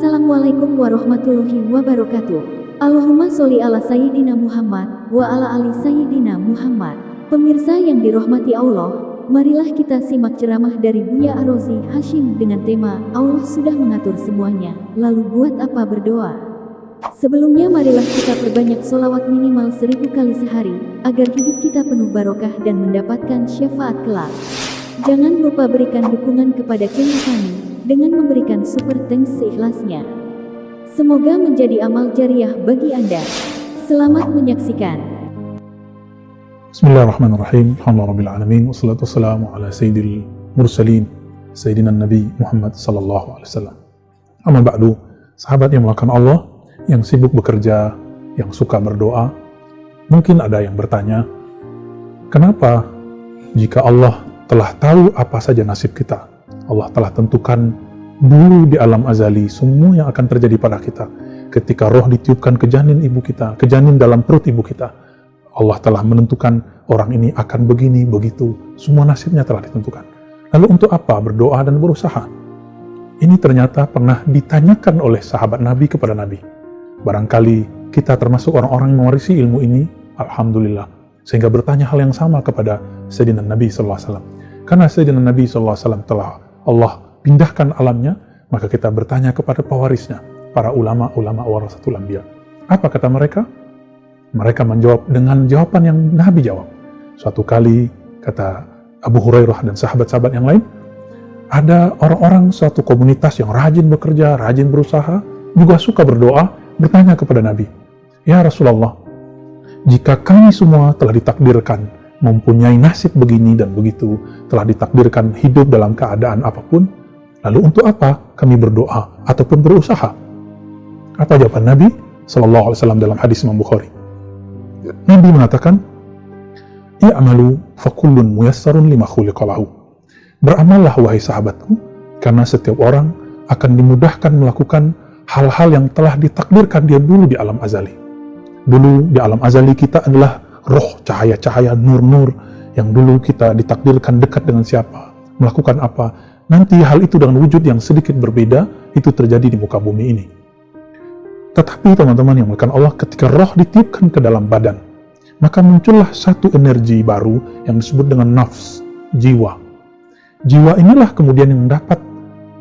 Assalamualaikum warahmatullahi wabarakatuh. Allahumma sholli ala Sayyidina Muhammad wa ala ali Sayyidina Muhammad. Pemirsa yang dirahmati Allah, marilah kita simak ceramah dari Buya Ar-Razi Hashim dengan tema Allah sudah mengatur semuanya, lalu buat apa berdoa? Sebelumnya marilah kita perbanyak sholawat minimal 1000 kali sehari, agar hidup kita penuh barokah dan mendapatkan syafaat kelak. Jangan lupa berikan dukungan kepada channel kami dengan memberikan super thanks seikhlasnya. Semoga menjadi amal jariah bagi Anda. Selamat menyaksikan. Bismillahirrahmanirrahim. Alhamdulillah alamin. Wassalatu wassalamu ala sayyidil mursalin, sayyidina Nabi Muhammad sallallahu alaihi wasallam. Amma ba'du, sahabat yang melakukan Allah, yang sibuk bekerja, yang suka berdoa, mungkin ada yang bertanya, kenapa jika Allah telah tahu apa saja nasib kita, Allah telah tentukan dulu di alam azali semua yang akan terjadi pada kita. Ketika roh ditiupkan ke janin ibu kita, ke janin dalam perut ibu kita, Allah telah menentukan orang ini akan begini, begitu. Semua nasibnya telah ditentukan. Lalu untuk apa berdoa dan berusaha? Ini ternyata pernah ditanyakan oleh sahabat Nabi kepada Nabi. Barangkali kita termasuk orang-orang yang mewarisi ilmu ini, alhamdulillah, sehingga bertanya hal yang sama kepada Sayyidina Nabi SAW. Karena Sayyidina Nabi SAW telah Allah pindahkan alamnya, maka kita bertanya kepada pewarisnya, para ulama-ulama warasatul anbiya. Apa kata mereka? Mereka menjawab dengan jawaban yang Nabi jawab. Suatu kali, kata Abu Hurairah dan sahabat-sahabat yang lain, ada orang-orang suatu komunitas yang rajin bekerja, rajin berusaha, juga suka berdoa, bertanya kepada Nabi, "Ya Rasulullah, jika kami semua telah ditakdirkan mempunyai nasib begini dan begitu, telah ditakdirkan hidup dalam keadaan apapun, lalu untuk apa kami berdoa ataupun berusaha?" Apa jawaban Nabi sallallahu alaihi wasallam dalam hadis Imam Bukhari? Nabi mengatakan, "I'malu fakullun muyassarun lima khuliqa lahu." Beramallah wahai sahabatku, karena setiap orang akan dimudahkan melakukan hal-hal yang telah ditakdirkan dia dulu di alam azali. Dulu di alam azali kita adalah roh, cahaya-cahaya, nur-nur yang dulu kita ditakdirkan dekat dengan siapa, melakukan apa. Nanti hal itu dengan wujud yang sedikit berbeda, itu terjadi di muka bumi ini. Tetapi teman-teman yang melakukan Allah, ketika roh ditiupkan ke dalam badan, maka muncullah satu energi baru yang disebut dengan nafs, jiwa. Jiwa inilah kemudian yang mendapat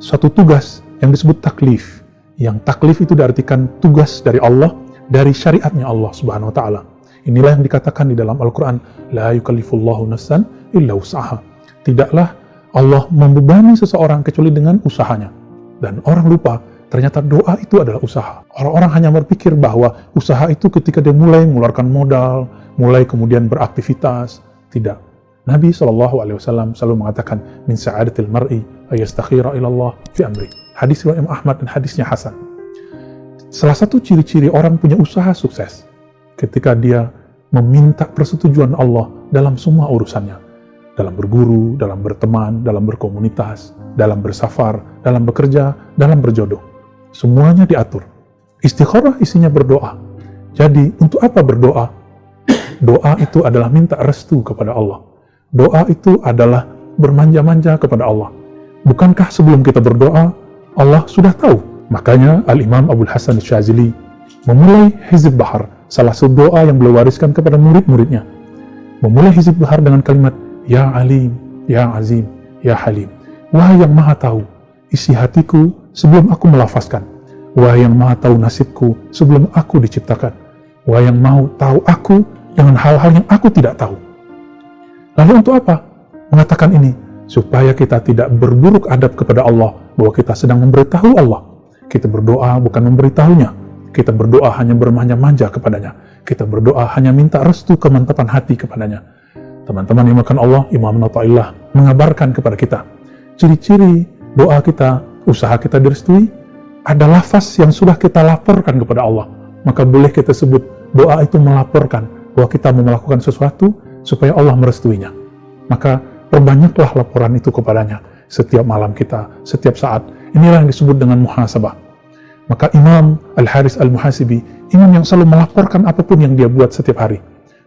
suatu tugas yang disebut taklif. Yang taklif itu diartikan tugas dari Allah, dari syariatnya Allah Subhanahu wa Ta'ala. Inilah yang dikatakan di dalam Al-Quran, La yukallifullahu nafsan illa usaha. Tidaklah Allah membebani seseorang kecuali dengan usahanya. Dan orang lupa, ternyata doa itu adalah usaha. Orang-orang hanya berpikir bahwa usaha itu ketika dia mulai mengeluarkan modal, mulai kemudian beraktivitas. Tidak. Nabi SAW selalu mengatakan, Min sa'adatil mar'i ayastakhira ilallah fi amri. Hadis riwayat Imam Ahmad dan hadisnya Hasan. Salah satu ciri-ciri orang punya usaha sukses, ketika dia meminta persetujuan Allah dalam semua urusannya. Dalam berguru, dalam berteman, dalam berkomunitas, dalam bersafar, dalam bekerja, dalam berjodoh. Semuanya diatur. Istikharah isinya berdoa. Jadi, untuk apa berdoa? Doa itu adalah minta restu kepada Allah. Doa itu adalah bermanja-manja kepada Allah. Bukankah sebelum kita berdoa, Allah sudah tahu? Makanya Al-Imam Abul Hasan Syazili memulai Hizb Bahar, salah satu doa yang beliau wariskan kepada murid-muridnya. Memulai Hizb Bahar dengan kalimat, Ya Alim, Ya Azim, Ya Halim. Wahai yang maha tahu isi hatiku sebelum aku melafazkan. Wahai yang maha tahu nasibku sebelum aku diciptakan. Wahai yang mau tahu aku dengan hal-hal yang aku tidak tahu. Lalu untuk apa? Mengatakan ini, supaya kita tidak berburuk adab kepada Allah, bahwa kita sedang memberitahu Allah. Kita berdoa bukan memberitahunya. Kita berdoa hanya bermanja-manja kepadanya. Kita berdoa hanya minta restu kemantapan hati kepadanya. Teman-teman yang makan Allah, Imam Nata'illah mengabarkan kepada kita, ciri-ciri doa kita, usaha kita direstui, ada lafaz yang sudah kita laporkan kepada Allah. Maka boleh kita sebut doa itu melaporkan bahwa kita mau melakukan sesuatu supaya Allah merestuinya. Maka perbanyaklah laporan itu kepadanya setiap malam kita, setiap saat. Inilah yang disebut dengan muhasabah. Maka Imam Al-Haris Al-Muhasibi, imam yang selalu melaporkan apapun yang dia buat setiap hari.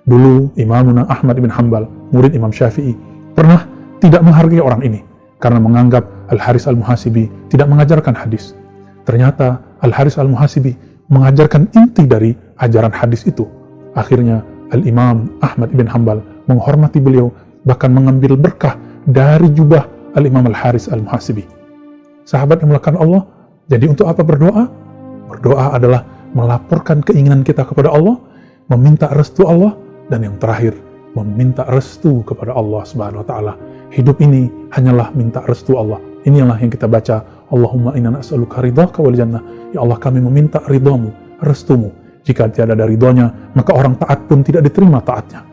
Dulu Imamuna Ahmad bin Hanbal, murid Imam Syafi'i, pernah tidak menghargai orang ini karena menganggap Al-Haris Al-Muhasibi tidak mengajarkan hadis. Ternyata Al-Haris Al-Muhasibi mengajarkan inti dari ajaran hadis itu. Akhirnya Al-Imam Ahmad ibn Hanbal menghormati beliau, bahkan mengambil berkah dari jubah Al-Imam Al-Haris Al-Muhasibi. Sahabat yang melakukan Allah, jadi untuk apa berdoa? Berdoa adalah melaporkan keinginan kita kepada Allah, meminta restu Allah, dan yang terakhir, meminta restu kepada Allah Subhanahu wa Ta'ala. Hidup ini hanyalah minta restu Allah. Inilah yang kita baca, Allahumma inna nas'aluka ridhaka wal jannah. Ya Allah, kami meminta ridhamu, restumu. Jika tidak ada ridhonya, maka orang taat pun tidak diterima taatnya.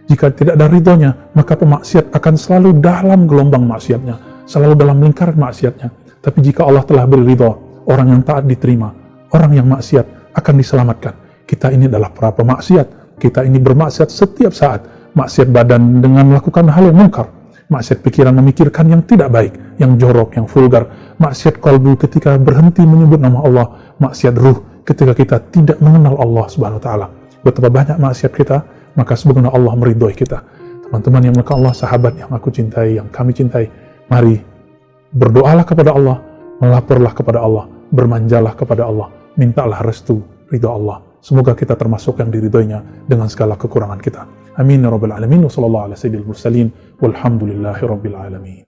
Jika tidak ada ridhonya, maka pemaksiat akan selalu dalam gelombang maksiatnya, selalu dalam lingkaran maksiatnya. Tapi jika Allah telah beri ridho, orang yang taat diterima, orang yang maksiat akan diselamatkan. Kita ini adalah para pemaksiat. Kita ini bermaksiat setiap saat. Maksiat badan dengan melakukan hal yang mungkar. Maksiat pikiran memikirkan yang tidak baik, yang jorok, yang vulgar. Maksiat kalbu ketika berhenti menyebut nama Allah. Maksiat ruh ketika kita tidak mengenal Allah Subhanahu wa Ta'ala. Betapa banyak maksiat kita, maka sebagaimana Allah meridhoi kita. Teman-teman yang melakukan Allah, sahabat yang aku cintai, yang kami cintai, mari berdoalah kepada Allah, melaporlah kepada Allah, bermanjalah kepada Allah, mintalah restu ridho Allah. Semoga kita termasuk yang diridhoinya dengan segala kekurangan kita. Amin ya rabbal alamin. Wassallallahu ala sayyidil mursalin walhamdulillahi rabbil alamin.